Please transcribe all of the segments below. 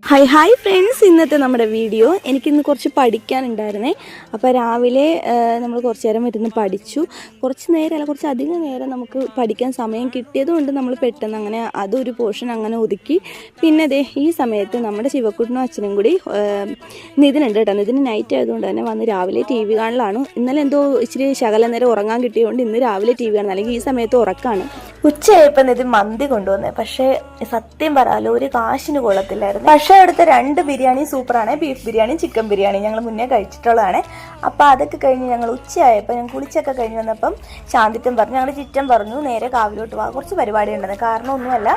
Hi friends, ഇന്നത്തെ നമ്മുടെ video എനിക്കിന്ന് കുറച്ച് പഠിക്കാനുണ്ടായിരുന്നേ. അപ്പോൾ രാവിലെ നമ്മൾ കുറച്ച് നേരം ഇരുന്ന് പഠിച്ചു. കുറച്ച് അധികം നേരം നമുക്ക് പഠിക്കാൻ സമയം കിട്ടിയതുകൊണ്ട് നമ്മൾ പെട്ടെന്ന് അങ്ങനെ അതൊരു പോർഷൻ അങ്ങനെ ഒതുക്കി. പിന്നെ ഈ സമയത്ത് നമ്മുടെ ശിവക്കുട്ടനും അച്ഛനും കൂടി നിതിനുണ്ട് കേട്ടോ. നിതിന് നൈറ്റ് ആയതുകൊണ്ട് തന്നെ വന്ന് രാവിലെ ടി വി കാണലാണ്. ഇന്നലെ എന്തോ ഇച്ചിരി ശകലം നേരം ഉറങ്ങാൻ കിട്ടിയതുകൊണ്ട് ഇന്ന് രാവിലെ ടി വി കാണുന്നത്, അല്ലെങ്കിൽ ഈ സമയത്ത് ഉറക്കാണ്. ഉച്ചയായപ്പോൾ നിതിൻ മന്തി കൊണ്ടുവന്നേ. പക്ഷേ സത്യം പറയാലോ ഒരു കാശിന് കൊള്ളത്തില്ലായിരുന്നു. പക്ഷേ അവിടുത്തെ 2 ബിരിയാണി സൂപ്പറാണ്. ബീഫ് ബിരിയാണി, ചിക്കൻ ബിരിയാണി ഞങ്ങൾ മുന്നേ കഴിച്ചിട്ടുള്ളതാണ്. അപ്പോൾ അതൊക്കെ കഴിഞ്ഞ് ഞങ്ങൾ ഉച്ചയായപ്പോൾ ഞാൻ കുളിച്ചൊക്കെ കഴിഞ്ഞ് വന്നപ്പം ശാന്തിറ്റം പറഞ്ഞു, ഞങ്ങളുടെ ചിറ്റം പറഞ്ഞു നേരെ കാവിലോട്ട് പോകാം, കുറച്ച് പരിപാടി ഉണ്ടെന്ന്. കാരണം ഒന്നുമല്ല,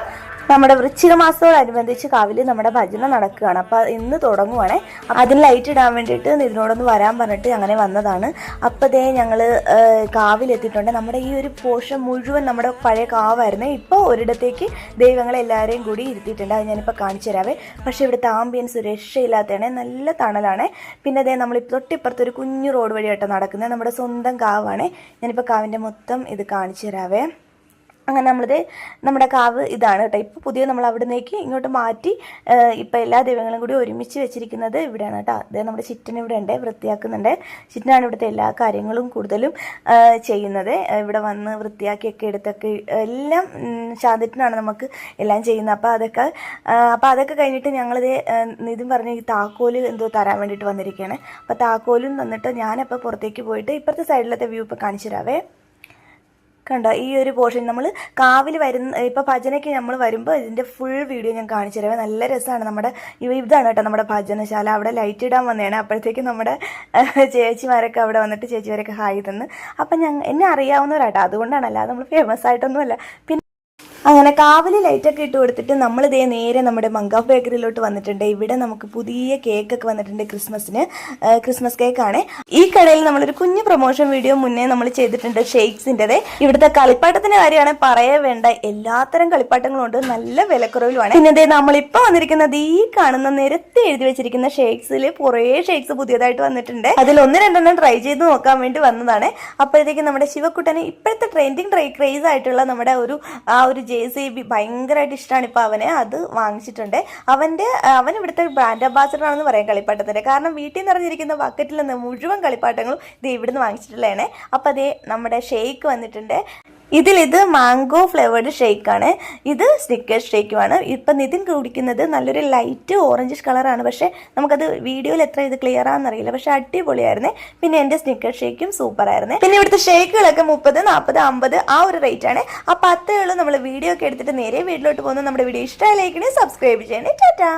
നമ്മുടെ വൃശ്ചിക മാസത്തോടനുബന്ധിച്ച് കാവിൽ നമ്മുടെ ഭജന നടക്കുകയാണ്. അപ്പോൾ ഇന്ന് തുടങ്ങുവാണേ. അതിന് ലൈറ്റ് ഇടാൻ വേണ്ടിയിട്ട് ഇതിനോടൊന്ന് വരാൻ പറഞ്ഞിട്ട് അങ്ങനെ വന്നതാണ്. അപ്പോൾ ഞങ്ങൾ കാവിലെത്തിയിട്ടുണ്ട്. നമ്മുടെ ഈ ഒരു പോർഷൻ മുഴുവൻ നമ്മുടെ പഴയ കാവായിരുന്നു. ഇപ്പോൾ ഒരിടത്തേക്ക് ദൈവങ്ങളെല്ലാവരെയും കൂടി ഇരുത്തിയിട്ടുണ്ട്. അത് ഞാനിപ്പോൾ കാണിച്ചു തരാവേ. പക്ഷേ ഇവിടുത്തെ ആംബിയൻസ് രക്ഷയില്ലാത്തതാണ്, നല്ല തണലാണ്. പിന്നെ നമ്മളിപ്പോൾ തൊട്ടിപ്പുറത്ത് ഒരു കുഞ്ഞു റോഡ് വഴിയായിട്ട് നടക്കുന്നത് നമ്മുടെ സ്വന്തം കാവാണ്. ഞാനിപ്പോൾ കാവിൻ്റെ മൊത്തം ഇത് കാണിച്ചു തരാവേ. അങ്ങനെ നമ്മുടെ കാവ് ഇതാണ് കേട്ടോ. ഇപ്പോൾ പുതിയ നമ്മൾ അവിടെ നിന്നേക്ക് ഇങ്ങോട്ട് മാറ്റി ഇപ്പോൾ എല്ലാ ദൈവങ്ങളും കൂടി ഒരുമിച്ച് വെച്ചിരിക്കുന്നത് ഇവിടെയാണ് കേട്ടോ. നമ്മുടെ ചിറ്റൻ ഇവിടെ ഉണ്ട്, വൃത്തിയാക്കുന്നുണ്ട്. ചിറ്റനാണ് ഇവിടുത്തെ എല്ലാ കാര്യങ്ങളും കൂടുതലും ചെയ്യുന്നത്. ഇവിടെ വന്ന് വൃത്തിയാക്കിയൊക്കെ എടുത്തൊക്കെ എല്ലാം ശാന്തിട്ടനാണ് നമുക്ക് എല്ലാം ചെയ്യുന്നത്. അപ്പോൾ അതൊക്കെ കഴിഞ്ഞിട്ട് ഞങ്ങളിത് ഇതും പറഞ്ഞ് ഈ താക്കോല് എന്തോ തരാൻ വേണ്ടിയിട്ട് വന്നിരിക്കുകയാണ്. അപ്പോൾ താക്കോലും തന്നിട്ട് ഞാനപ്പോൾ പുറത്തേക്ക് പോയിട്ട് ഇപ്പുറത്തെ സൈഡിലത്തെ വ്യൂ ഇപ്പോൾ കാണിച്ചു തരാവേ. കണ്ടോ, ഈ ഒരു പോർഷൻ നമ്മൾ കാവിൽ ഇപ്പോൾ ഭജനയ്ക്ക് നമ്മൾ വരുമ്പോൾ ഇതിൻ്റെ ഫുൾ വീഡിയോ ഞാൻ കാണിച്ചു തരാം. നല്ല രസമാണ്. ഇതാണ് കേട്ടോ നമ്മുടെ ഭജനശാല. അവിടെ ലൈറ്റ് ഇടാൻ വന്നതാണ്. അപ്പോഴത്തേക്കും നമ്മുടെ ചേച്ചിമാരൊക്കെ അവിടെ വന്നിട്ട് ചേച്ചിമാരൊക്കെ ഹായ് തന്ന്. അപ്പം എന്നെ അറിയാവുന്നവരാട്ടോ, അതുകൊണ്ടാണ്, അല്ലാതെ നമ്മൾ ഫേമസ് ആയിട്ടൊന്നുമല്ല. അങ്ങനെ കാവിൽ ലൈറ്റൊക്കെ ഇട്ട് കൊടുത്തിട്ട് നമ്മൾ നേരെ നമ്മുടെ മങ്കാഫ് ബേക്കറിയിലോട്ട് വന്നിട്ടുണ്ട്. ഇവിടെ നമുക്ക് പുതിയ കേക്കൊക്കെ വന്നിട്ടുണ്ട്. ക്രിസ്മസ് കേക്കാണ്. ഈ കടയിൽ നമ്മളൊരു കുഞ്ഞു പ്രൊമോഷൻ വീഡിയോ മുന്നേ നമ്മൾ ചെയ്തിട്ടുണ്ട് ഷെയ്ക്സിൻ്റെത്. ഇവിടുത്തെ കളിപ്പാട്ടത്തിന്റെ കാര്യമാണ് പറയേ വേണ്ട, എല്ലാത്തരം കളിപ്പാട്ടങ്ങളും ഉണ്ട്, നല്ല വിലക്കുറവിലുമാണ്. പിന്നെ നമ്മളിപ്പോൾ വന്നിരിക്കുന്നത് ഈ കാണുന്ന നിരത്തി എഴുതി വെച്ചിരിക്കുന്ന ഷെയ്ക്സിൽ കുറേ ഷെയ്ക്സ് പുതിയതായിട്ട് വന്നിട്ടുണ്ട്. അതിൽ 1-2 ട്രൈ ചെയ്ത് നോക്കാൻ വേണ്ടി വന്നതാണ്. അപ്പോഴത്തേക്കും നമ്മുടെ ശിവക്കുട്ടന് ഇപ്പോഴത്തെ ട്രെൻഡിങ് ക്രേസ് ആയിട്ടുള്ള നമ്മുടെ ഒരു JCB ഭയങ്കരമായിട്ട് ഇഷ്ടമാണ്. ഇപ്പോൾ അവനെ അത് വാങ്ങിച്ചിട്ടുണ്ട്. അവൻ ഇവിടുത്തെ ബ്രാൻഡ് അംബാസഡർ ആണെന്ന് പറയാം കളിപ്പാട്ടത്തിൻ്റെ. കാരണം വീട്ടിൽ നിറഞ്ഞിരിക്കുന്ന ബക്കറ്റിൽ നിന്ന് മുഴുവൻ കളിപ്പാട്ടങ്ങളും ഇവിടുന്ന് വാങ്ങിച്ചിട്ടുള്ളതാണ്. അപ്പോൾ നമ്മുടെ ഷേക്ക് വന്നിട്ടുണ്ട്. ഇത് മാംഗോ ഫ്ലേവേർഡ് ഷേക്കാണ്. ഇത് സ്നിക്കേഴ്സ് ഷേക്കുമാണ്. ഇപ്പം നിതിൻ കുടിക്കുന്നത് നല്ലൊരു ലൈറ്റ് ഓറഞ്ചിഷ് കളറാണ്. പക്ഷേ നമുക്കത് വീഡിയോയിൽ എത്ര ഇത് ക്ലിയർ ആണെന്നറിയില്ല. പക്ഷേ അടിപൊളിയായിരുന്നേ. പിന്നെ എൻ്റെ സ്നിക്കേഴ്സ് ഷേക്കും സൂപ്പറായിരുന്നേ. പിന്നെ ഇവിടുത്തെ ഷേക്കുകളൊക്കെ 30, 40, 50 ആ ഒരു റേറ്റ് ആണ്. അപ്പോൾ 10 നമ്മൾ വീഡിയോ ഒക്കെ എടുത്തിട്ട് നേരെ വീട്ടിലോട്ട് പോകുന്നത്. നമ്മുടെ വീഡിയോ ഇഷ്ടമായി ലൈക്ക് സബ്സ്ക്രൈബ് ചെയ്യണേ. ടാറ്റാ.